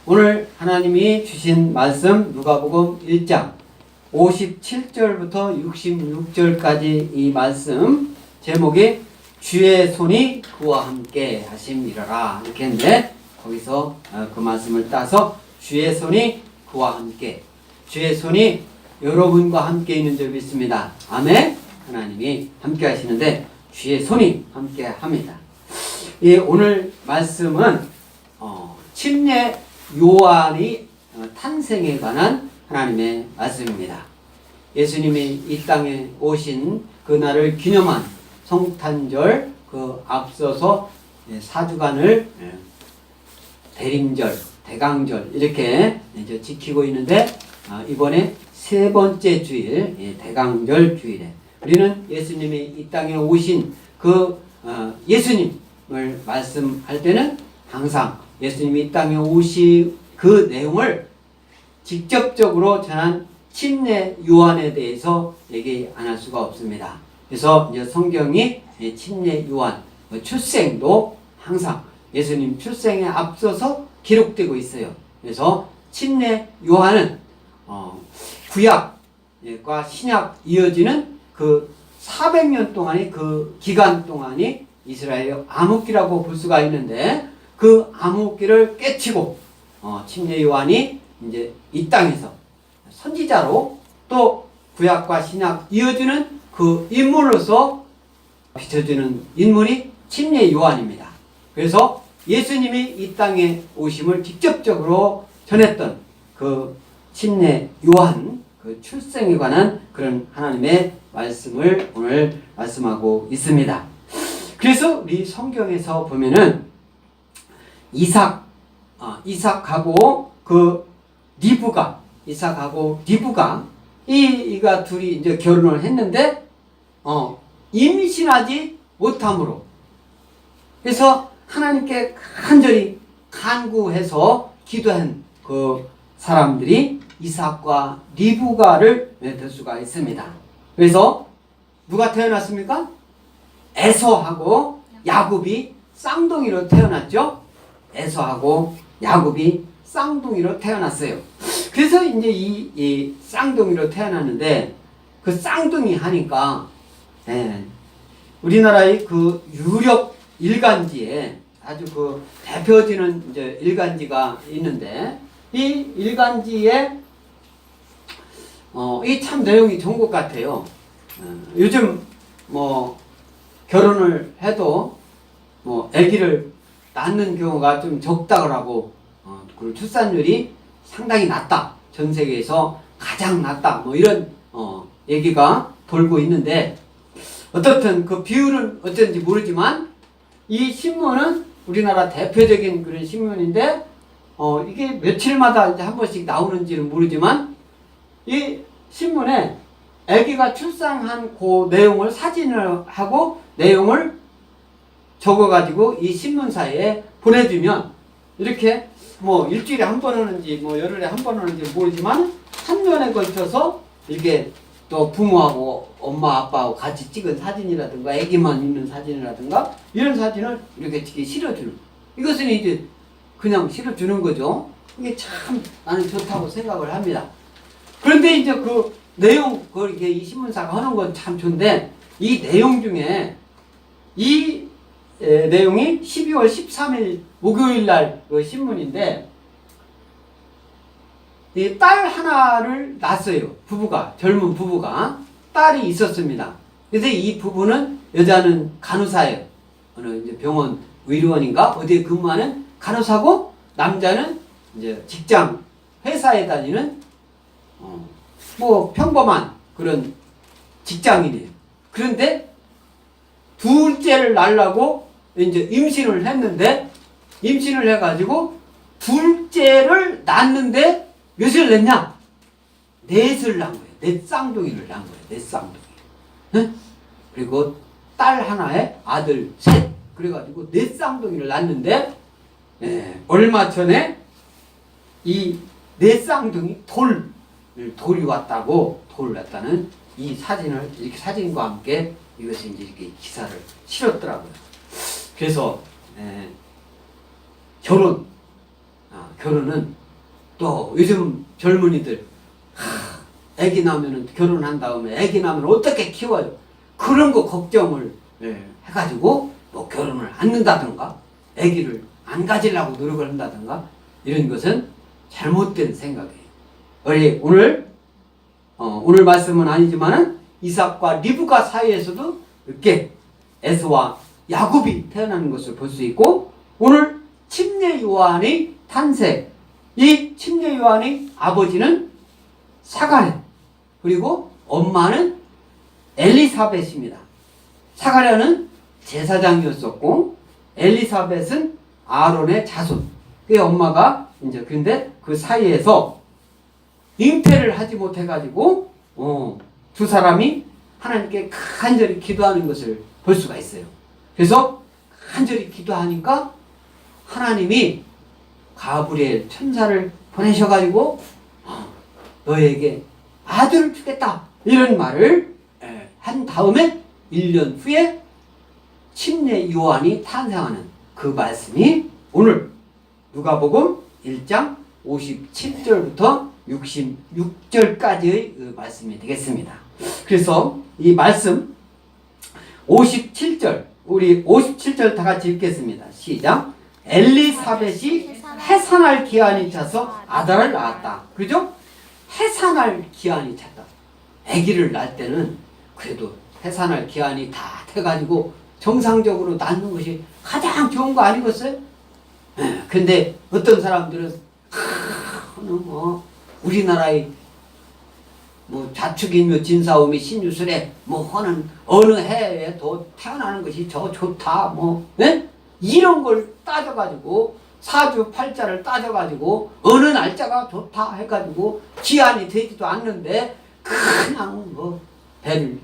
오늘 하나님이 주신 말씀 누가복음 1장 57절부터 66절까지 이 말씀 제목이 주의 손이 그와 함께 하심이라라 이렇게 했는데, 거기서 그 말씀을 따서 주의 손이 그와 함께, 주의 손이 여러분과 함께 있는 줄 믿습니다. 아멘. 하나님이 함께 하시는데 주의 손이 함께 합니다. 오늘 말씀은 침례 요한이 탄생에 관한 하나님의 말씀입니다. 예수님이 이 땅에 오신 그날을 기념한 성탄절 그 앞서서 4주간을 대림절, 대강절 이렇게 이제 지키고 있는데, 이번에 세 번째 주일, 대강절 주일에 우리는 예수님이 이 땅에 오신 그 예수님을 말씀할 때는 항상 예수님이 이 땅에 오신 그 내용을 직접적으로 전한 침례 요한에 대해서 얘기 안 할 수가 없습니다. 그래서 이제 성경이 침례 요한 출생도 항상 예수님 출생에 앞서서 기록되고 있어요. 그래서 침례 요한은 구약과 신약 이어지는 그 400년 동안의 그 기간 동안이 이스라엘의 암흑기라고 볼 수가 있는데, 그 암흑기를 깨치고 침례 요한이 이제 이 땅에서 선지자로 또 구약과 신약 이어지는 그 인물로서 비춰주는 인물이 침례 요한입니다. 그래서 예수님이 이 땅에 오심을 직접적으로 전했던 그 침례 요한 그 출생에 관한 그런 하나님의 말씀을 오늘 말씀하고 있습니다. 그래서 우리 성경에서 보면은 이삭하고 그 이삭하고 리브가 이가 둘이 이제 결혼을 했는데 임신하지 못함으로, 그래서 하나님께 간절히 간구해서 기도한 그 사람들이 이삭과 리브가를 맺을 수가 있습니다. 그래서 누가 태어났습니까? 에서하고 야곱이 쌍둥이로 태어났죠. 에서하고 야곱이 쌍둥이로 태어났어요. 그래서 이제 이 쌍둥이로 태어났는데, 그 쌍둥이 하니까 우리나라의 그 유력 일간지에 아주 그 대표지는 이제 일간지가 있는데, 이 일간지에 이 참 내용이 좋은 것 같아요. 요즘 뭐 결혼을 해도 뭐 아기를 낳는 경우가 좀 적다고, 그리고 출산율이 상당히 낮다, 전 세계에서 가장 낮다, 뭐 이런 얘기가 돌고 있는데, 어떻든 그 비율은 어쩐지 모르지만 이 신문은 우리나라 대표적인 그런 신문인데, 이게 며칠마다 이제 한 번씩 나오는지는 모르지만 이 신문에 아기가 출산한 그 내용을 사진을 하고 내용을 적어가지고 이 신문사에 보내주면, 이렇게 뭐 일주일에 한 번 오는지 뭐 열흘에 한 번 오는지 모르지만 3년에 걸쳐서 이렇게 또 부모하고 엄마 아빠하고 같이 찍은 사진이라든가 아기만 있는 사진이라든가 이런 사진을 이렇게 실어주는, 이것은 이제 그냥 실어주는 거죠. 이게 참 나는 좋다고 생각을 합니다. 그런데 이제 그 내용, 이게 이 신문사가 하는 건 참 좋은데, 이 내용 중에 이 내용이 12월 13일 목요일 날 그 신문인데, 이 딸 하나를 낳았어요. 부부가, 젊은 부부가 딸이 있었습니다. 그래서 이 부부는, 여자는 간호사예요. 어느 이제 병원 의료원인가 어디에 근무하는 간호사고, 남자는 이제 직장 회사에 다니는 뭐 평범한 그런 직장인이에요. 그런데 둘째를 낳으려고 이제 임신을 했는데, 임신을 해가지고 둘째를 낳는데 몇을 낳냐? 넷을 낳은 거예요. 넷 쌍둥이를 낳은 거예요. 넷 쌍둥이. 네? 그리고 딸 하나에 아들 셋. 그래가지고 넷 쌍둥이를 낳는데, 얼마 전에 이 넷 쌍둥이 돌이 왔다고, 돌을 왔다는 이 사진을 이렇게 사진과 함께 이것이 이제 이렇게 기사를 실었더라고요. 그래서 결혼은 또 요즘 젊은이들 애기 낳으면 결혼한 다음에 애기 낳으면 어떻게 키워요? 그런 거 걱정을 해가지고 뭐 결혼을 안 한다든가 애기를 안 가지려고 노력을 한다든가 이런 것은 잘못된 생각이에요. 우리 오늘 말씀은 아니지만은 이삭과 리브가 사이에서도 이렇게 에서와 야곱이 태어나는 것을 볼 수 있고, 오늘 침례 요한의 탄생, 이 침례 요한의 아버지는 사가랴, 그리고 엄마는 엘리사벳입니다. 사가랴는 제사장이었었고 엘리사벳은 아론의 자손. 그 엄마가 이제 그런데 그 사이에서 잉태를 하지 못해가지고 두 사람이 하나님께 간절히 기도하는 것을 볼 수가 있어요. 그래서 간절히 기도하니까 하나님이 가브리엘 천사를 보내셔가지고 너에게 아들을 주겠다 이런 말을 한 다음에 1년 후에 침례 요한이 탄생하는 그 말씀이 오늘 누가복음 1장 57절부터 66절까지의 그 말씀이 되겠습니다. 그래서 이 말씀 57절, 우리 57절 다 같이 읽겠습니다. 시작. 엘리사벳이 해산할 기한이 차서 아들을 낳았다. 그죠? 해산할 기한이 찼다. 아기를 낳을 때는 그래도 해산할 기한이 다 돼가지고 정상적으로 낳는 것이 가장 좋은 거 아니겠어요? 근데 어떤 사람들은 우리나라의 자축인묘 진사오미 신유술에 하는 어느 해에 더 태어나는 것이 더 좋다 이런 걸 따져가지고 사주 팔자를 따져가지고 어느 날짜가 좋다 해가지고 기한이 되지도 않는데 그냥 배를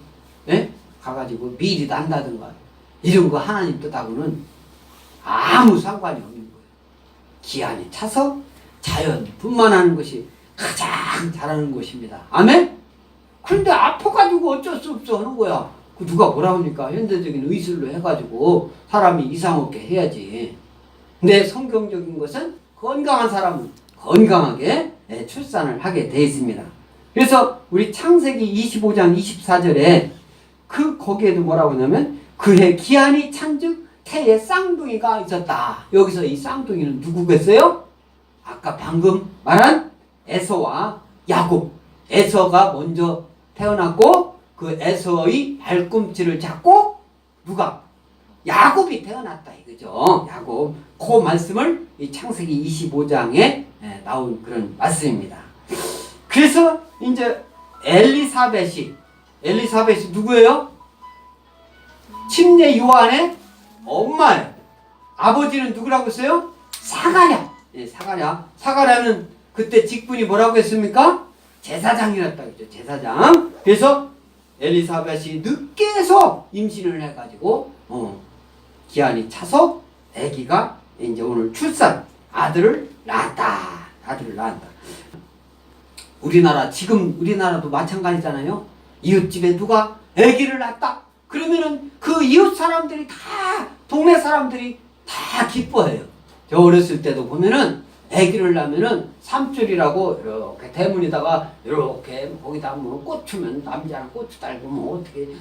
가가지고 미리 난다든가 이런 거 하나님 뜻하고는 아무 상관이 없는 거예요. 기한이 차서 자연 분만하는 것이 가장 잘하는 것입니다. 아멘? 그런데 아파가지고 어쩔 수 없어 하는 거야. 그 누가 뭐라 합니까? 현대적인 의술로 해가지고 사람이 이상 없게 해야지. 근데 성경적인 것은 건강한 사람은 건강하게 출산을 하게 되어 있습니다. 그래서 우리 창세기 25장 24절에 거기에도 뭐라고 하냐면 그해 기한이 찬즉 태에 쌍둥이가 있었다. 여기서 이 쌍둥이는 누구겠어요? 아까 방금 말한 에서와 야곱. 에서가 먼저 태어났고 그 에서의 발꿈치를 잡고 누가? 야곱이 태어났다 이거죠. 야곱. 그 말씀을 이 창세기 25장에 나온 그런 말씀입니다. 그래서 이제 엘리사벳이 누구예요? 침례 요한의 엄마예요. 아버지는 누구라고 했어요? 사가랴. 사가랴는 그때 직분이 뭐라고 했습니까? 제사장이었다 그랬죠. 제사장. 그래서 엘리사벳이 늦게서 임신을 해가지고 기한이 차서 아기가 이제 오늘 출산 아들을 낳았다. 지금 우리나라도 마찬가지잖아요. 이웃집에 누가 아기를 낳았다. 그러면은 그 이웃 사람들이 다 동네 사람들이 다 기뻐해요. 저 어렸을 때도 보면은 아기를 낳으면은 삼줄이라고 이렇게 대문에다가 이렇게 거기다 꽃주면 남자는 고추 달고 어떻게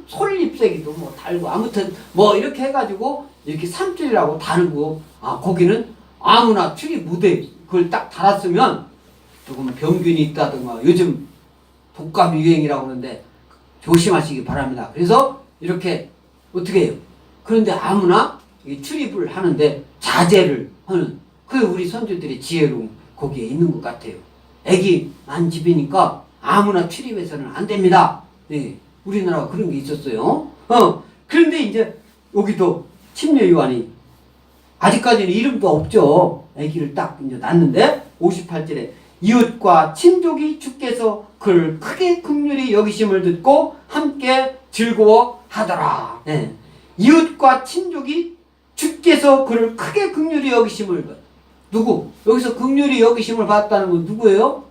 솔잎새기도 달고 아무튼 이렇게 해가지고 이렇게 삼줄이라고 달고 거기는 아무나 출입 못해. 그걸 딱 달았으면 조금 병균이 있다든가 요즘 독감 유행이라고 하는데 조심하시기 바랍니다. 그래서 이렇게 어떻게 해요? 그런데 아무나 출입을 하는데 자제를 하는 우리 선조들의 지혜로 거기에 있는 것 같아요. 애기 난 집이니까 아무나 출입해서는 안 됩니다. 우리나라가 그런 게 있었어요. 그런데 이제 여기도 침례 요한이 아직까지는 이름도 없죠. 애기를 딱 이제 낳는데 58절에 이웃과 친족이 주께서 그를 크게 긍휼히 여기심을 듣고 함께 즐거워하더라. 이웃과 친족이 주께서 그를 크게 긍휼히 여기심을 누구? 여기서 긍휼히 여기심을 받았다는 건 누구예요?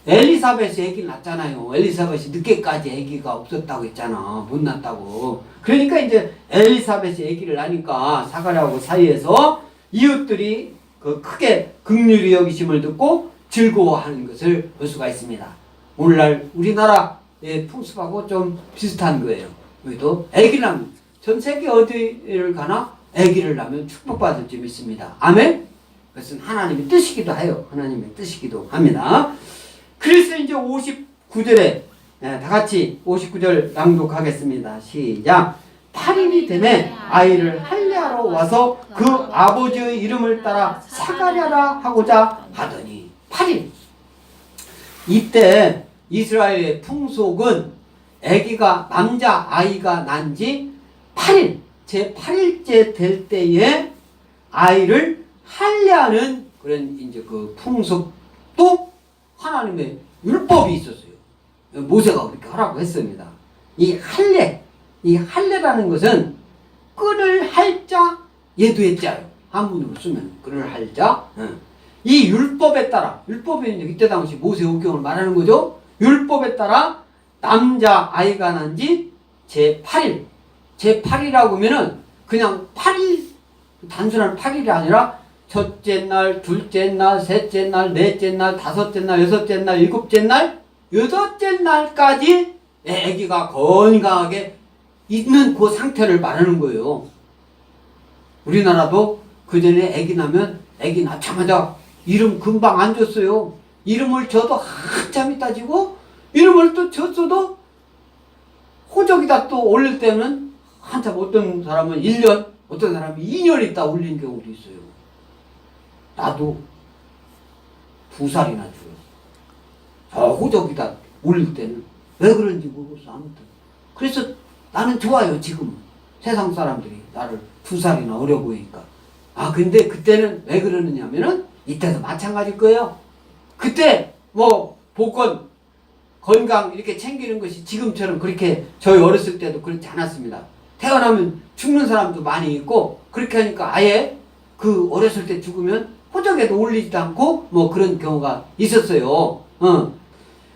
엘리사벳이 아기를 낳잖아요. 엘리사벳이 늦게까지 아기가 없었다고 했잖아. 못 낳았다고. 그러니까 이제 엘리사벳이 아기를 낳으니까 사가랴하고 사이에서 이웃들이 그 크게 긍휼히 여기심을 듣고 즐거워하는 것을 볼 수가 있습니다. 오늘날 우리나라의 풍습하고 좀 비슷한 거예요. 우리도 아기 낳으면 전 세계 어디를 가나 아기를 낳으면 축복받을 줄 믿습니다. 아멘? 그것은 하나님의 뜻이기도 해요. 하나님의 뜻이기도 합니다. 그래서 이제 59절에 다 같이 59절 낭독하겠습니다. 시작. 8일이 되매 아이를 할례하러 와서 그 아버지의 이름을 따라 사가랴라 하고자 하더니 8일. 이때 이스라엘의 풍속은 아기가 남자 아이가 난 지 8일 제 8일째 될 때에 아이를 할례하는 그런 이제 그 풍속도 하나님의 율법이 있었어요. 모세가 그렇게 하라고 했습니다. 이 할례라는 것은 끈을 할자 예두의 자요. 한문으로 쓰면 끈을 할자. 이 율법에 따라 율법이 이때 당시 모세 오경을 말하는 거죠. 율법에 따라 남자 아이가 난 지 제 8일 제 8이라고 하면은 그냥 8일 단순한 8일이 아니라 첫째 날, 둘째 날, 셋째 날, 넷째 날, 다섯째 날, 여섯째 날, 일곱째 날, 여덟째 날까지 아기가 건강하게 있는 그 상태를 말하는 거예요. 우리나라도 그 전에 아기 나면 아기 낳자마자 이름 금방 안 줬어요. 이름을 줘도 한참 있다 지고 이름을 또 줬어도 호적이다 또 올릴 때는 한참 어떤 사람은 1년 어떤 사람은 2년 있다 올린 경우도 있어요. 나도 2살이나 죽었어. 저 호적이다 올릴 때는 왜 그런지 모르겠어. 아무튼 그래서 나는 좋아요. 지금 세상 사람들이 나를 2살이나 어려 보이니까. 근데 그때는 왜 그러느냐면은 이때도 마찬가지일 거예요. 그때 뭐 복권 건강 이렇게 챙기는 것이 지금처럼 그렇게 저희 어렸을 때도 그렇지 않았습니다. 태어나면 죽는 사람도 많이 있고 그렇게 하니까 아예 그 어렸을 때 죽으면 호적에도 올리지도 않고 뭐 그런 경우가 있었어요.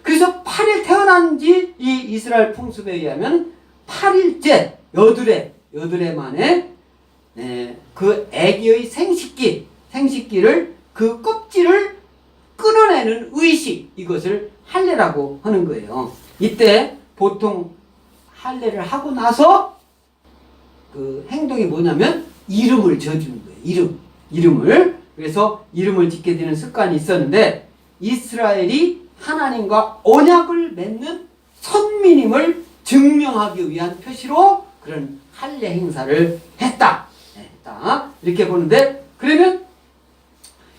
그래서 8일 태어난 지 이 이스라엘 풍습에 의하면 8일째 여드레 만에 그 아기의 생식기를 그 껍질을 끊어내는 의식 이것을 할례라고 하는 거예요. 이때 보통 할례를 하고 나서 그 행동이 뭐냐면 이름을 지어주는 거예요. 이름을. 그래서 이름을 짓게 되는 습관이 있었는데 이스라엘이 하나님과 언약을 맺는 선민임을 증명하기 위한 표시로 그런 할례 행사를 했다. 이렇게 보는데 그러면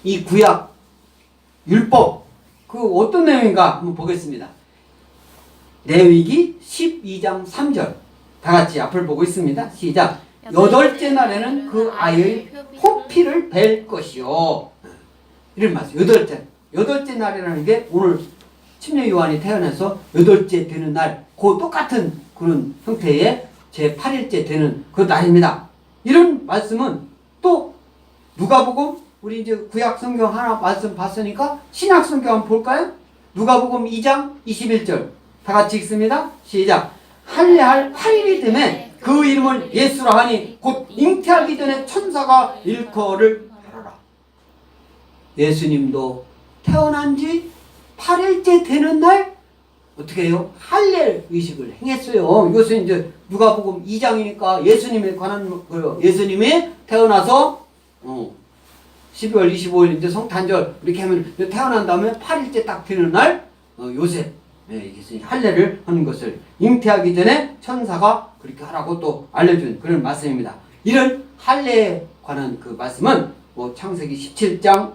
이 구약 율법 그 어떤 내용인가 한번 보겠습니다. 레위기 12장 3절 다 같이 앞을 보고 있습니다. 시작. 8째 날에는 그 아이의 호피를 벨 것이요. 이런 말씀. 8째 날이라는 게 오늘 침례 요한이 태어나서 8째 되는 날, 그 똑같은 그런 형태의 제 8일째 되는 그 날입니다. 이런 말씀은 또 누가복음 우리 이제 구약 성경 하나 말씀 봤으니까 신약 성경 한번 볼까요? 누가복음 2장 21절 다 같이 읽습니다. 시작. 할례할 8일이 되면 그 이름을 예수라 하니 곧 잉태하기 전에 천사가 일컬을 하라. 예수님도 태어난 지 8일째 되는 날 어떻게 해요? 할례 의식을 행했어요. 이것은 이제 누가복음 2장이니까 예수님에 관한 거예요. 예수님이 태어나서 12월 25일 이제 성탄절 이렇게 하면 태어난 다음에 8일째 딱 되는 날 요셉 이게 할례를 하는 것을 잉태하기 전에 천사가 그렇게 하라고 또 알려준 그런 말씀입니다. 이런 할례에 관한 그 말씀은 뭐 창세기 17장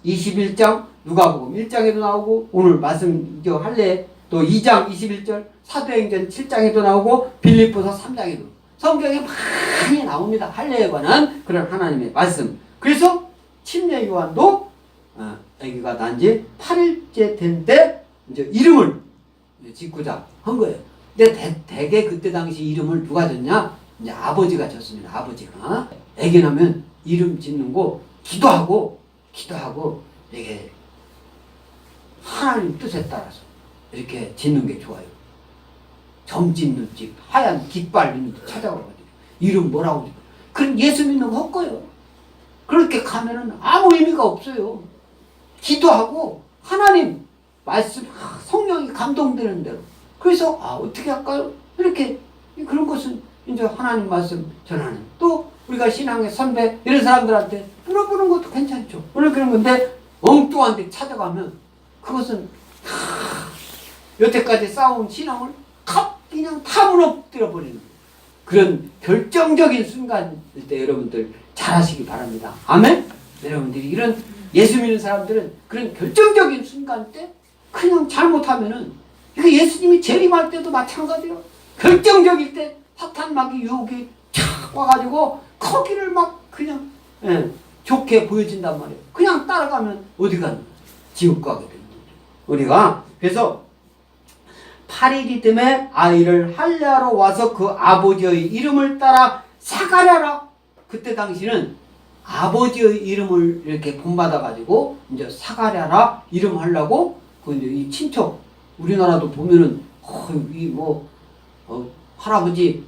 21장 누가복음 1장에도 나오고 오늘 말씀 할례 또 2장 21절 사도행전 7장에도 나오고 빌립보서 3장에도 성경에 많이 나옵니다. 할례에 관한 그런 하나님의 말씀. 그래서 침례 요한도 아기가 난 지 8일째 된 때 이제 이름을 짓고자 한 거예요. 근데 대개 그때 당시 이름을 누가 졌냐? 이제 아버지가 졌습니다. 아버지가 아기 나면 이름 짓는 거 기도하고 이게 하나님 뜻에 따라서 이렇게 짓는 게 좋아요. 점 짓는 집, 하얀 깃발 있는 집 찾아가가지고 이름 뭐라고 그럼 예수 믿는 거 헛거요. 그렇게 가면은 아무 의미가 없어요. 기도하고 하나님 말씀, 성령이 감동되는 대로. 그래서 어떻게 할까요? 이렇게 그런 것은 이제 하나님 말씀 전하는, 또 우리가 신앙의 선배 이런 사람들한테 물어보는 것도 괜찮죠. 오늘 그런 건데 엉뚱한 데 찾아가면 그것은 여태까지 쌓아온 신앙을 그냥 다 무너뜨려 버리는 그런 결정적인 순간일 때 여러분들 잘하시기 바랍니다. 아멘? 여러분들이 이런 예수 믿는 사람들은 그런 결정적인 순간 때 그냥 잘못하면은, 이거 예수님이 재림할 때도 마찬가지예요. 결정적일 때 사탄 마귀 유혹이 촥 와가지고 거기를 막 그냥 좋게 보여진단 말이에요. 그냥 따라가면 어디 가는 거예요? 지옥 가게 되는 거죠. 우리가 그래서 8일이 됨에 아이를 할례하러 와서 그 아버지의 이름을 따라 사가랴라. 그때 당시는 아버지의 이름을 이렇게 본받아 가지고 이제 사가랴라 이름 하려고 그 이제 이 친척, 우리나라도 보면은 할아버지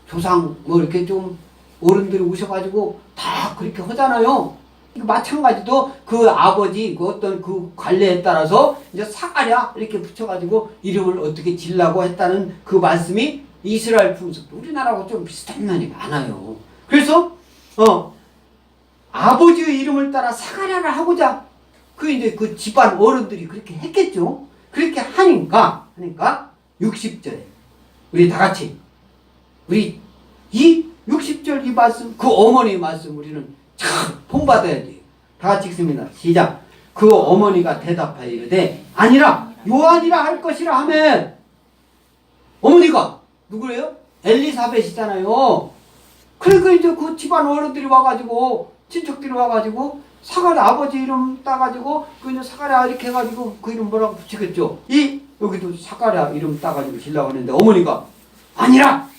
조상 이렇게 좀 어른들이 오셔가지고 다 그렇게 하잖아요. 마찬가지도 그 아버지 그 어떤 그 관례에 따라서 이제 사가랴 이렇게 붙여가지고 이름을 어떻게 지으려고 했다는 그 말씀이 이스라엘 풍습도 우리나라하고 좀 비슷한 면이 많아요. 그래서 아버지의 이름을 따라 사가랴를 하고자 이제 그 집안 어른들이 그렇게 했겠죠. 그렇게 하니까 60절에 우리 다 같이 우리 이 60절 이 말씀, 그 어머니의 말씀 우리는 참 본받아야 돼요. 다 같이 읽습니다. 시작. 그 어머니가 대답하여 이르되 아니라 요한이라 할 것이라 하며. 어머니가 누구래요? 엘리사벳이잖아요. 그러니까 이제 그 집안 어른들이 와가지고 친척들이 와가지고 사가랴 아버지 이름 따가지고 그 이제 사가랴 이렇게 해가지고 그 이름 뭐라고 붙이겠죠. 여기도 사가랴 이름 따가지고 지려고 하는데 어머니가 아니라.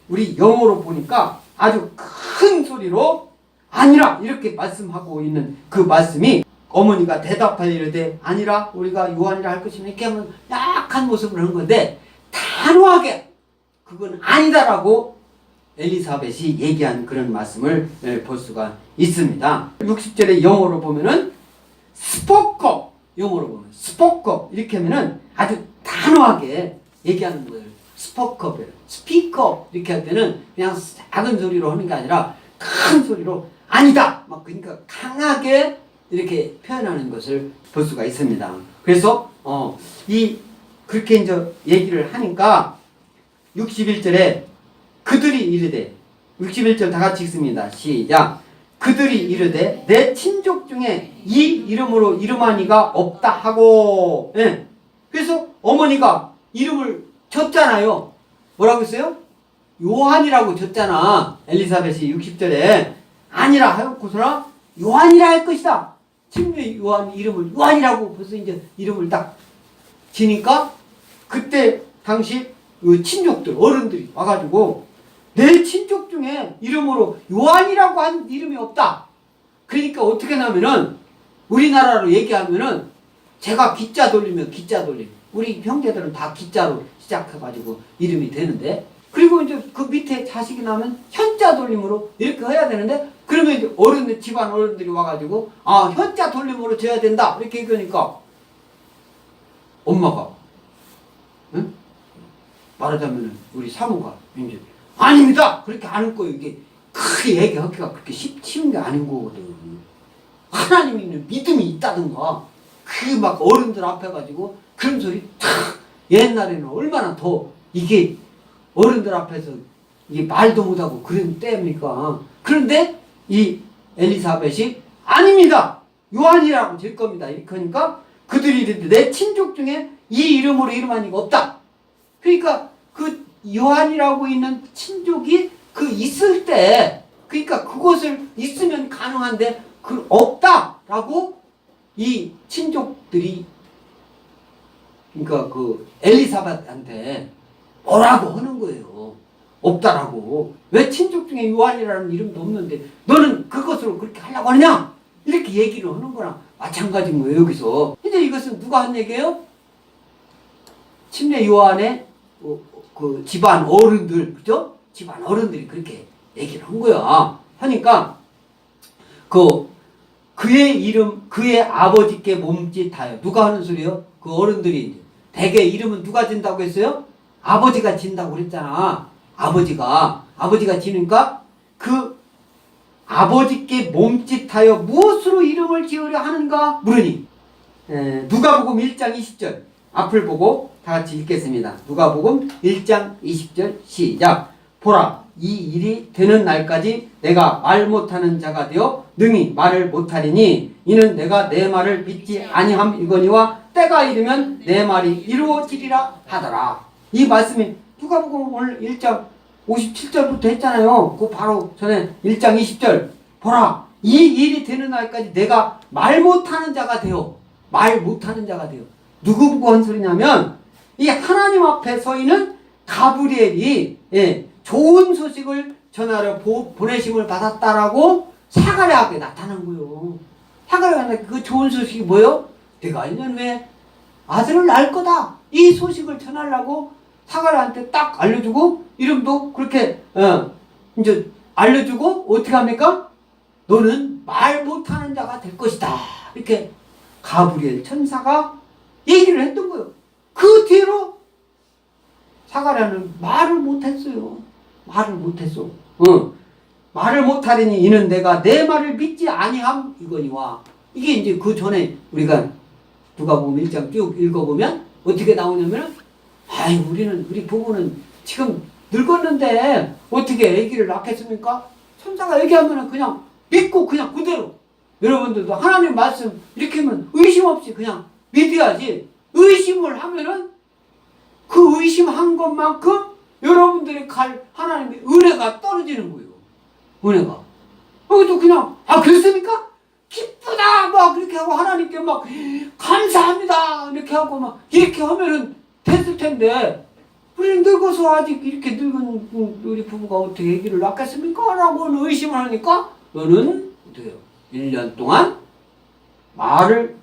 우리 영어로 보니까 아주 큰 소리로 아니라 이렇게 말씀하고 있는 그 말씀이, 어머니가 대답하여 이르되 아니라 우리가 요한이라 할 것이면, 이렇게 하면 약한 모습을 한 건데 단호하게 그건 아니다라고 엘리사벳이 얘기한 그런 말씀을 볼 수가 있습니다. 60절에 영어로 보면은 스포커, 영어로 보면 스포커 이렇게 하면은 아주 단호하게 얘기하는 거예요. 스피커 이렇게 할 때는 그냥 작은 소리로 하는 게 아니라 큰 소리로 아니다 막, 그러니까 강하게 이렇게 표현하는 것을 볼 수가 있습니다. 그래서 그렇게 이제 얘기를 하니까 61절에 그들이 이르되, 61절 다 같이 읽습니다. 시작. 그들이 이르되 내 친족 중에 이 이름으로 이름한 이가 없다 하고. 그래서 어머니가 이름을 줬잖아요. 뭐라고 했어요? 요한이라고 줬잖아. 엘리사벳이 60절에 아니라 하였고서나 요한이라 할 것이다. 친밀 요한 이름을 요한이라고 벌써 이제 이름을 딱 지니까 그때 당시 그 친족들 어른들이 와가지고 내 친족 중에 이름으로 요한이라고 한 이름이 없다. 그러니까 어떻게 하냐면은 우리나라로 얘기하면은 제가 기자 돌리면 기자 돌림. 우리 형제들은 다 기자로 시작해가지고 이름이 되는데, 그리고 이제 그 밑에 자식이 나면 현자 돌림으로 이렇게 해야 되는데, 그러면 이제 어른들, 집안 어른들이 와가지고 현자 돌림으로 줘야 된다 이렇게 얘기하니까 엄마가 말하자면은 우리 사모가 이제 아닙니다 그렇게 하는 거예요. 이게 크게 얘기하기가 그렇게 쉬운 게 아닌 거거든. 하나님이 있는 믿음이 있다든가 그 막 어른들 앞에 가지고 그런 소리 탁, 옛날에는 얼마나 더 이게 어른들 앞에서 이게 말도 못하고 그런 때입니까. 그런데 이 엘리사벳이 아닙니다 요한이라고 질 겁니다 이렇게 하니까 그들이 이르되 내 친족 중에 이 이름으로 이름한 이가 없다. 그러니까 그 요한이라고 있는 친족이 그 있을 때, 그러니까 그것을 있으면 가능한데 그 없다라고 이 친족들이, 그러니까 그 엘리사벳한테 뭐라고 하는 거예요. 없다라고. 왜 친족 중에 요한이라는 이름도 없는데 너는 그것으로 그렇게 하려고 하느냐? 이렇게 얘기를 하는 거랑 마찬가지인 거예요. 여기서 이제 이것은 누가 한 얘기예요? 침례 요한의 그 집안 어른들, 그죠? 집안 어른들이 그렇게 얘기를 한 거야. 하니까 그의 이름 그의 아버지께 몸짓하여. 누가 하는 소리요? 그 어른들이. 대개 이름은 누가 진다고 했어요? 아버지가 진다고 그랬잖아. 아버지가 지니까 그 아버지께 몸짓하여 무엇으로 이름을 지으려 하는가 물으니. 누가복음 1장 20절 앞을 보고 다 같이 읽겠습니다. 누가복음 1장 20절 시작. 보라, 이 일이 되는 날까지 내가 말 못하는 자가 되어 능히 말을 못하리니 이는 내가 내 말을 믿지 아니함이거니와 때가 이르면 내 말이 이루어지리라 하더라. 이 말씀이 누가복음 오늘 1장 57절부터 했잖아요. 그 바로 전에 1장 20절. 보라, 이 일이 되는 날까지 내가 말 못하는 자가 되어. 누구 보고 한 소리냐면 이 하나님 앞에 서 있는 가브리엘이 좋은 소식을 전하러 보내심을 받았다라고 사가랴에게 나타난 거예요. 사가랴가 그 좋은 소식이 뭐예요? 내가 1년 후에 아들을 낳을 거다. 이 소식을 전하려고 사가랴한테 딱 알려주고 이름도 그렇게 이제 알려주고 어떻게 합니까? 너는 말 못하는 자가 될 것이다. 이렇게 가브리엘 천사가 얘기를 했던 거예요. 그 뒤로 사가랴는 말을 못했어요. 말을 못하리니 이는 내가 내 말을 믿지 아니함 이거니와. 이게 이제 그 전에 우리가 누가복음 1장 쭉 읽어보면 어떻게 나오냐면 우리 부부는 지금 늙었는데 어떻게 아기를 낳겠습니까? 천사가 얘기하면 그냥 믿고 그냥 그대로. 여러분들도 하나님 말씀 이렇게 하면 의심 없이 그냥 믿어야지. 의심을 하면은 그 의심한 것만큼 여러분들이 갈 하나님의 은혜가 떨어지는 거예요. 은혜가. 여기도 그냥 그렇습니까? 기쁘다 막 그렇게 하고 하나님께 막 감사합니다 이렇게 하고 막 이렇게 하면은 됐을 텐데 우리는 늙어서 아직 이렇게 늙은 우리 부부가 어떻게 아기를 낳겠습니까? 라고 의심을 하니까 너는 어떻게 해요? 1년 동안 말을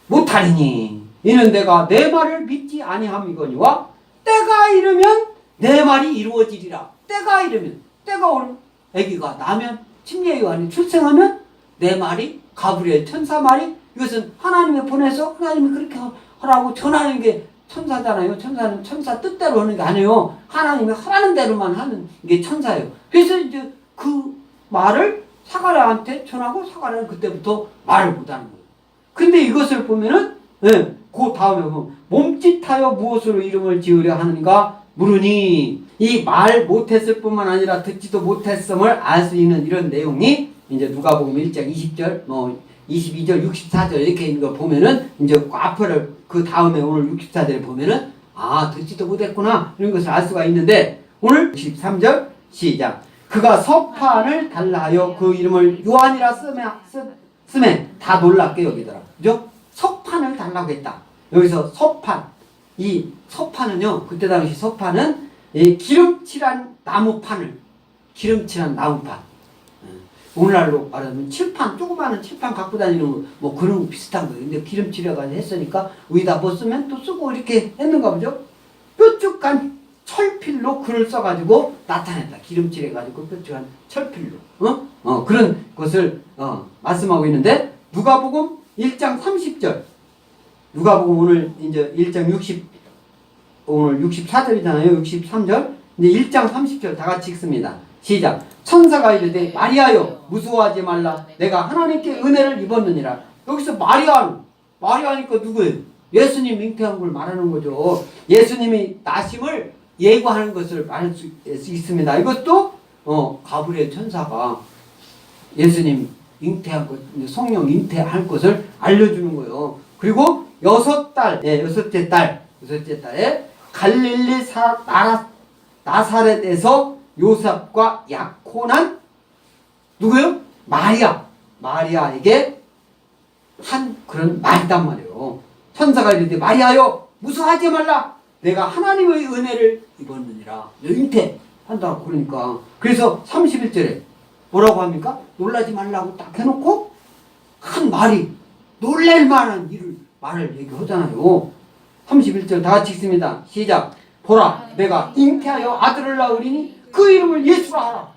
못하리니 이는 내가 내 말을 믿지 아니함이거니와 때가 이르면 내 말이 이루어지리라. 때가 이르면 때가 오는 아기가 나면 침례 요한이 출생하면 내 말이 가브리엘 천사 말이 이것은 하나님이 보내서 하나님이 그렇게 하라고 전하는 게 천사잖아요. 천사는 천사 뜻대로 하는 게 아니에요. 하나님이 하라는 대로만 하는 게 천사예요. 그래서 이제 그 말을 사가랴한테 전하고 사가랴는 그때부터 말을 못하는 거예요. 근데 이것을 보면은 그 다음에 보면 몸짓하여 무엇으로 이름을 지으려 하는가 물으니 이 말 못했을 뿐만 아니라 듣지도 못했음을 알 수 있는 이런 내용이 이제 누가복음 1장 20절 22절 64절 이렇게 있는 거 보면은 이제 그 앞을 그 다음에 오늘 64절에 보면은 듣지도 못했구나 이런 것을 알 수가 있는데 오늘 63절 시작. 그가 서판을 달라 하여 그 이름을 요한이라 쓰매 다 놀랍게 여기더라. 그죠? 서판을 달라고 했다. 여기서 서판. 이 서판은요, 그때 당시 서판은 기름칠한 나무판. 오늘날로 말하면 칠판, 조그마한 칠판 갖고 다니는 뭐 그런 거 비슷한 거예요. 근데 기름칠해가지고 했으니까 위에다 뭐 쓰면 또 쓰고 이렇게 했는가 보죠? 뾰족한 철필로 글을 써가지고 나타냈다. 기름칠해가지고 뾰족한 철필로. 그런 것을 말씀하고 있는데 누가복음 1장 30절. 누가복음 오늘 이제 1장 오늘 64절이잖아요. 63절. 이제 1장 30절 다 같이 읽습니다. 시작. 천사가 이르되 마리아여 무서워하지 말라. 내가 하나님께 은혜를 입었느니라. 여기서 마리아니까 누구예요? 예수님 잉태한 걸 말하는 거죠. 예수님이 나심을 예고하는 것을 말할 수 있습니다. 이것도 가브리엘 천사가 예수님 잉태한 것, 성령 잉태할 것을 알려주는 거예요. 그리고 여섯째 딸에 갈릴리 나사렛에서 요셉과 약혼한 누구요? 마리아에게 한 그런 말이단 말이에요. 천사가 이르되 마리아여 무서워하지 말라. 내가 하나님의 은혜를 입었느니라. 잉태한다고 그러니까. 그래서 31절에 뭐라고 합니까? 놀라지 말라고 딱 해놓고 한 말이 놀랄 만한 말을 얘기하잖아요. 31절 다 같이 읽습니다. 시작. 보라 내가 잉태하여 아들을 낳으리니 그 이름을 예수라 하라.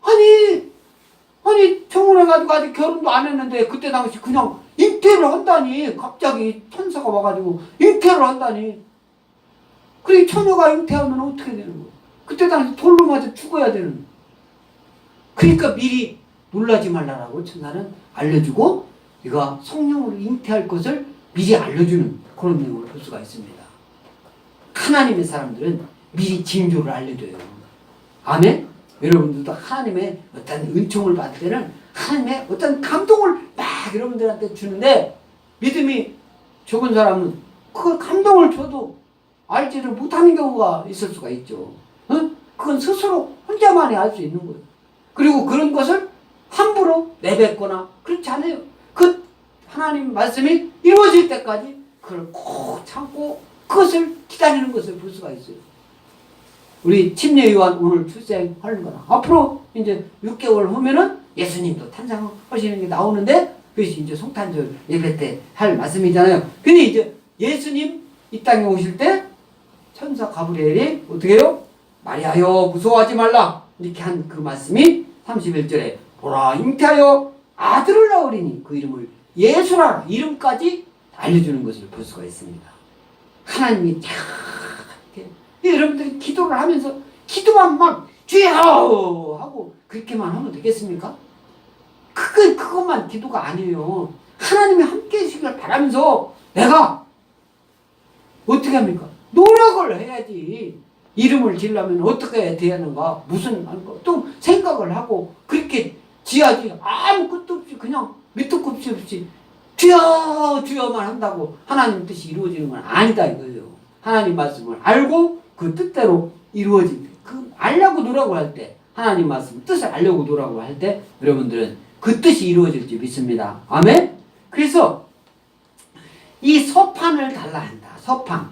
아니 청혼해가지고 아직 결혼도 안 했는데 그때 당시 그냥 잉태를 한다니. 갑자기 천사가 와가지고 잉태를 한다니. 그래 처녀가 잉태하면 어떻게 되는 거야? 그때 당시 돌로 맞아 죽어야 되는. 그러니까 미리 놀라지 말라라고 천사는 알려주고 네가 성령으로 잉태할 것을 미리 알려주는 그런 내용을 볼 수가 있습니다. 하나님의 사람들은 미리 징조를 알려줘요. 아멘? 여러분들도 하나님의 어떤 은총을 받을 때는 하나님의 어떤 감동을 막 여러분들한테 주는데 믿음이 적은 사람은 그 감동을 줘도 알지를 못하는 경우가 있을 수가 있죠. 응? 그건 스스로 혼자만이 알 수 있는 거예요. 그리고 그런 것을 함부로 내뱉거나 그렇지 않아요. 그 하나님 말씀이 이루어질 때까지 그걸 꼭 참고 그것을 기다리는 것을 볼 수가 있어요. 우리 침례 요한 오늘 출생하는 거나 앞으로 이제 6개월 후면은 예수님도 탄생하시는 게 나오는데 그것이 이제 성탄절 예배 때 할 말씀이잖아요. 근데 이제 예수님 이 땅에 오실 때 천사 가브리엘이 어떻게 해요? 마리아여 무서워하지 말라 이렇게 한 그 말씀이 31절에 보라 잉태하여 아들을 낳으리니 그 이름을 예수라 이름까지 알려주는 것을 볼 수가 있습니다. 하나님이 참 여러분들이 기도를 하면서 기도만 막 주여 하고 그렇게만 하면 되겠습니까? 그것만 기도가 아니에요. 하나님이 함께 해주시길 바라면서 내가 어떻게 합니까? 노력을 해야지. 이름을 지으려면 어떻게 해야 되는가? 무슨 또 생각을 하고 그렇게 지어야지. 아무 것도 없이 그냥 밑도 끝이 없이 주여 주여만 한다고 하나님 뜻이 이루어지는 건 아니다 이거예요. 하나님 말씀을 알고 그 뜻대로 이루어질 때, 그 알려고 노력을 할 때, 하나님 말씀 뜻을 알려고 노력을 할 때 여러분들은 그 뜻이 이루어질 줄 믿습니다. 아멘? 그래서 이 서판을 달라 한다. 서판.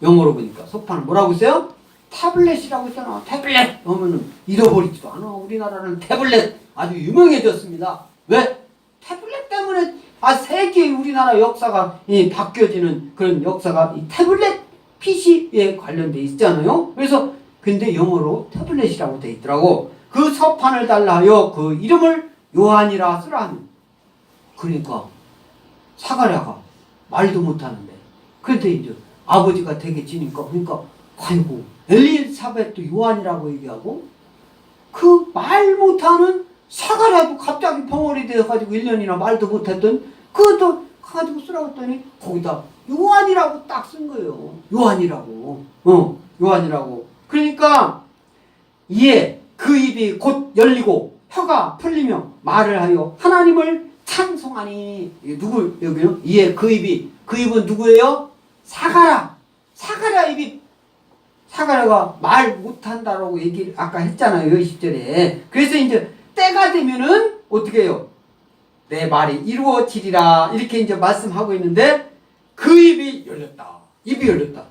영어로 보니까 서판을 뭐라고 써요? 태블릿이라고 했잖아. 태블릿 하면은 잃어버리지도 않아. 우리나라는 태블릿 아주 유명해졌습니다. 왜? 태블릿 때문에 세계의 우리나라 역사가 바뀌어지는 그런 역사가 이 태블릿 PC에 관련돼 있잖아요. 그래서 근데 영어로 태블릿이라고 돼 있더라고. 그 서판을 달라 하여 그 이름을 요한이라 쓰라 하는. 그러니까 사가랴가 말도 못하는데 그런데 이제 아버지가 되게 지니까 그러니까 아이고 엘리사벳도 요한이라고 얘기하고 그 말 못하는 사가랴도 갑자기 벙어리 되어가지고 1년이나 말도 못했던 그것도 가지고 쓰라고 했더니 거기다 요한이라고 딱 쓴 거예요. 요한이라고. 요한이라고. 그러니까 이에 그 입이 곧 열리고 혀가 풀리며 말을 하여 하나님을 찬송하니. 누구 여기요? 이에 그 입은 누구예요? 사가랴 입이. 사가랴가 말 못한다라고 얘기를 아까 했잖아요. 10절에. 그래서 이제 때가 되면은 어떻게 해요? 내 말이 이루어지리라 이렇게 이제 말씀하고 있는데 그 입이 열렸다. 입이 열렸다.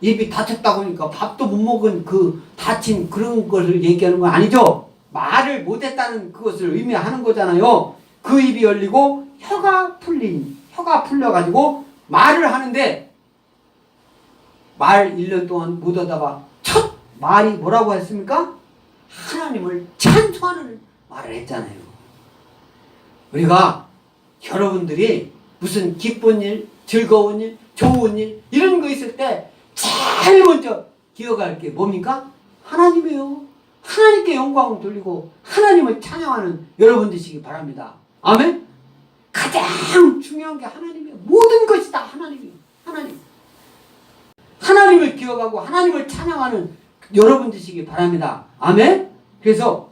입이 닫혔다고 하니까 밥도 못 먹은 그 닫힌 그런 것을 얘기하는 건 아니죠. 말을 못했다는 그것을 의미하는 거잖아요. 그 입이 열리고 혀가 풀려가지고 말을 하는데 말 1년 동안 못 하다가 첫 말이 뭐라고 했습니까? 하나님을 찬송하는 말을 했잖아요. 우리가 여러분들이 무슨 기쁜 일, 즐거운 일, 좋은 일 이런 거 있을 때 제일 먼저 기억할 게 뭡니까? 하나님이에요. 하나님께 영광을 돌리고 하나님을 찬양하는 여러분 되시기 바랍니다. 아멘? 가장 중요한 게 하나님이에요. 모든 것이 다 하나님이에요. 하나님을 기억하고 하나님을 찬양하는 여러분 되시기 바랍니다. 아멘? 그래서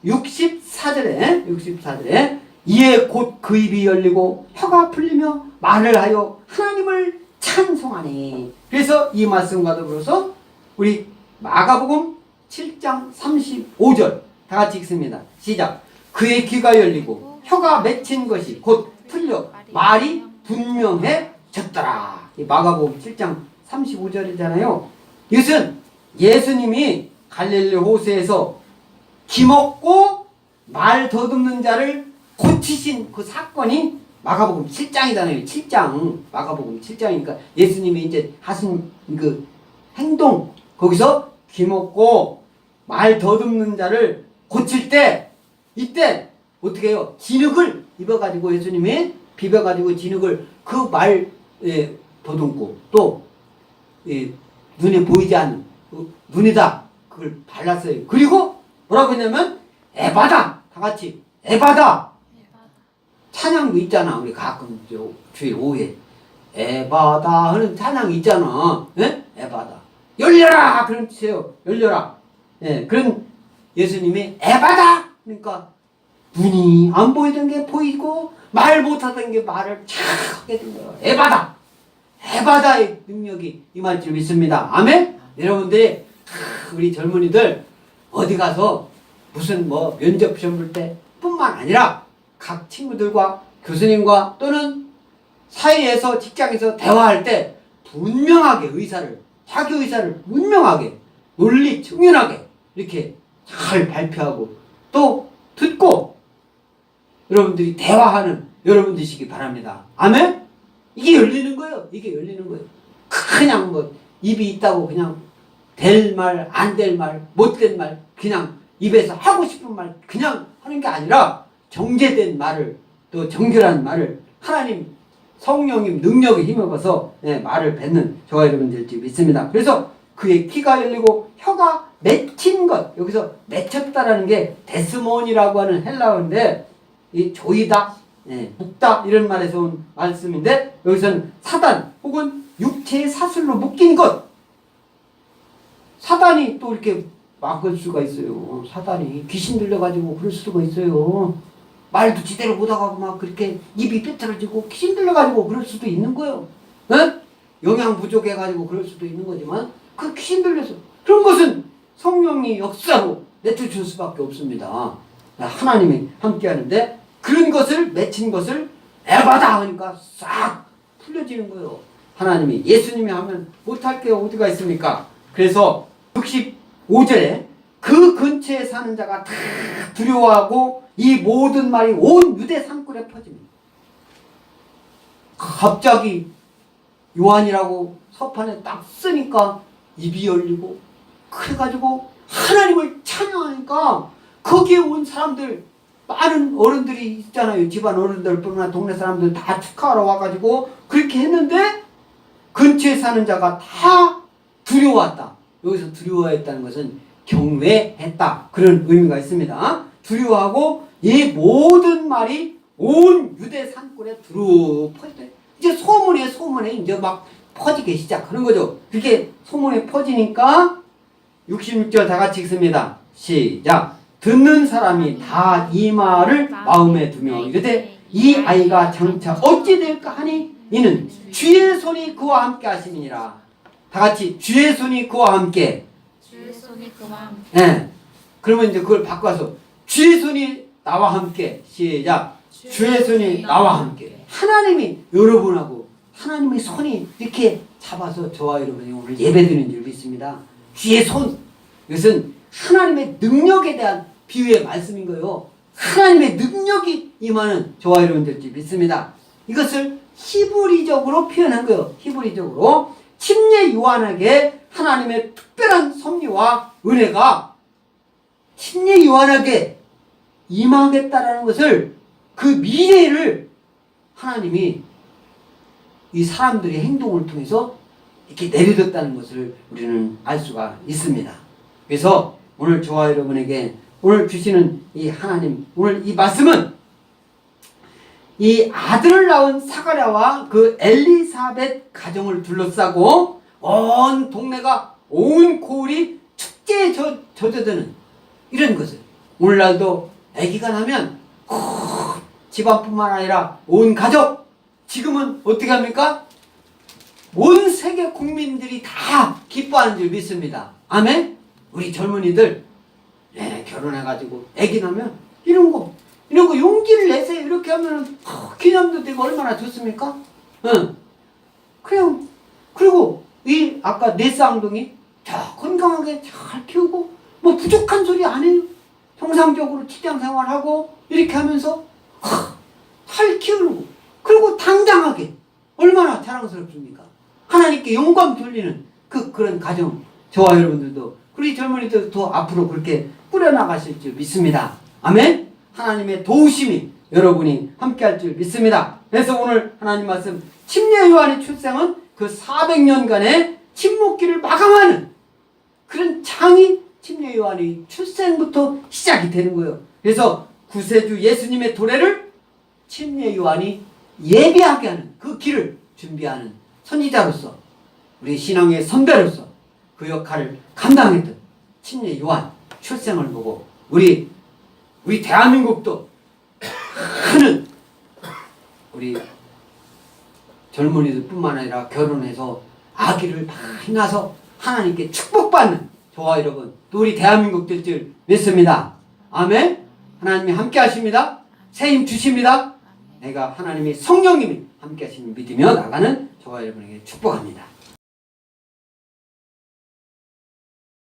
64절에 이에 곧 그 입이 열리고 혀가 풀리며 말을 하여 하나님을 찬송하니. 그래서 이 말씀과 더불어서 우리 마가복음 7장 35절 다 같이 읽습니다. 시작. 그의 귀가 열리고 혀가 맺힌 것이 곧 풀려 말이 분명해졌더라. 이 마가복음 7장 35절이잖아요. 이것은 예수님이 갈릴리 호수에서 기먹고 말 더듬는 자를 고치신 그 사건이 마가복음 7장이잖아요. 7장. 마가복음 7장이니까 예수님이 이제 하신 그 행동, 거기서 기먹고 말 더듬는 자를 고칠 때 이때 어떻게 해요? 진흙을 입어가지고 예수님이 비벼가지고 진흙을 그 말에 더듬고 또 눈에 보이지 않는 눈이다 그걸 발랐어요. 그리고 뭐라고 했냐면 에바다 다 같이 에바다 찬양도 있잖아. 우리 가끔 주일 오후에 에바다 하는 찬양 있잖아. 예? 에바다 열려라 그런 뜻이에요. 열려라. 예, 그런 예수님이 에바다 그러니까 눈이 안 보이던 게 보이고 말 못하던 게 말을 착 하게 된 거예요. 에바다 에바다의 능력이 임할 줄 믿습니다. 아멘. 여러분들이 우리 젊은이들 어디 가서 무슨 뭐 면접 시험 볼 때 뿐만 아니라 각 친구들과 교수님과 또는 사회에서 직장에서 대화할 때 분명하게 자기 의사를 분명하게 논리 청연하게 이렇게 잘 발표하고 또 듣고 여러분들이 대화하는 여러분들이시기 바랍니다. 아멘? 이게 열리는 거예요. 이게 열리는 거예요. 그냥 뭐 입이 있다고 그냥 될 말, 안 될 말, 못된 말 그냥 입에서 하고 싶은 말 그냥 하는 게 아니라 정제된 말을 또 정결한 말을 하나님 성령님 능력에 힘입어서 말을 뱉는 저와 여러분 될지 믿습니다. 그래서 그의 키가 열리고 혀가 맺힌 것 여기서 맺혔다라는 게 데스몬이라고 하는 헬라어인데 이 조이다, 묶다 이런 말에서 온 말씀인데 여기서는 사단 혹은 육체의 사슬로 묶인 것 사단이 또 이렇게 막을 수가 있어요. 사단이 귀신 들려가지고 그럴 수가 있어요. 말도 제대로 못하고 막 그렇게 입이 삐뚤어지고 귀신 들려가지고 그럴 수도 있는 거예요. 에? 영양 부족해가지고 그럴 수도 있는 거지만 그 귀신 들려서 그런 것은 성령이 역사로 내쫓을 수밖에 없습니다. 하나님이 함께하는데 그런 것을 맺힌 것을 에바다 하니까 싹 풀려지는 거예요. 하나님이 예수님이 하면 못할 게 어디가 있습니까? 그래서 65절에 그 근처에 사는 자가 다 두려워하고 이 모든 말이 온 유대 산골에 퍼집니다. 갑자기 요한이라고 서판에 딱 쓰니까 입이 열리고 그래가지고 하나님을 찬양하니까 거기에 온 사람들 많은 어른들이 있잖아요. 집안 어른들 뿐만 동네 사람들 다 축하하러 와가지고 그렇게 했는데 근처에 사는 자가 다 두려워했다. 여기서 두려워했다는 것은 경외했다. 그런 의미가 있습니다. 두려워하고 이 모든 말이 온 유대 산골에 두루 퍼졌다. 이제 소문에 이제 막 퍼지기 시작하는 거죠. 그렇게 소문에 퍼지니까 66절 다 같이 읽습니다. 시작. 듣는 사람이 다 이 말을 마음에 두며 이르되 이 아이가 장차 어찌 될까 하니 이는 주의 손이 그와 함께 하심이니라. 다 같이 주의 손이 그와 함께. 주의 손이 그와 함께. 네. 그러면 이제 그걸 바꿔서 주의 손이 나와 함께. 시작. 주의 손이 나와 함께. 하나님이 여러분하고 하나님의 손이 이렇게 잡아서 저와 여러분이 오늘 예배드리는 줄 믿습니다. 주의 손. 이것은 하나님의 능력에 대한 비유의 말씀인 거예요. 하나님의 능력이 임하는 저와 여러분들 줄 믿습니다. 이것을 히브리적으로 표현한 거예요. 히브리적으로. 침례 요한에게 하나님의 특별한 섭리와 은혜가 침례 요한에게 임하겠다라는 것을 그 미래를 하나님이 이 사람들의 행동을 통해서 이렇게 내려뒀다는 것을 우리는 알 수가 있습니다. 그래서 오늘 저와 여러분에게 오늘 주시는 이 하나님 오늘 이 말씀은 이 아들을 낳은 사가랴와 그 엘리사벳 가정을 둘러싸고 온 동네가 온 고을이 축제에 젖어드는 이런 것을 오늘날도 아기가 나면 집안뿐만 아니라 온 가족 지금은 어떻게 합니까? 온 세계 국민들이 다 기뻐하는 줄 믿습니다. 아멘? 우리 젊은이들 결혼해가지고 아기 나면 이런 거 용기를 내세요. 이렇게 하면 기념도 되고 얼마나 좋습니까? 응. 그냥 그리고 이 아까 내 쌍둥이 건강하게 잘 키우고 뭐 부족한 소리 안 해요. 정상적으로 직장 생활하고 이렇게 하면서 잘 키우고 그리고 당당하게 얼마나 자랑스럽습니까? 하나님께 영광 돌리는 그런 가정 저와 여러분들도 우리 젊은이들 더 앞으로 그렇게 꾸려나가실 줄 믿습니다. 아멘. 하나님의 도우심이 여러분이 함께할 줄 믿습니다. 그래서 오늘 하나님 말씀 침례 요한의 출생은 그 400년간의 침묵기를 마감하는 그런 장이 침례 요한의 출생부터 시작이 되는 거예요. 그래서 구세주 예수님의 도래를 침례 요한이 예비하게 하는 그 길을 준비하는 선지자로서 우리 신앙의 선배로서 그 역할을 감당했던 침례 요한 출생을 보고 우리 대한민국도 많은 우리 젊은이들 뿐만 아니라 결혼해서 아기를 많이 낳아서 하나님께 축복받는 저와 여러분 또 우리 대한민국 될 줄 믿습니다. 아멘. 하나님이 함께 하십니다. 새 힘 주십니다. 내가 하나님의 성령님이 함께 하시는 믿으며 나가는 저와 여러분에게 축복합니다.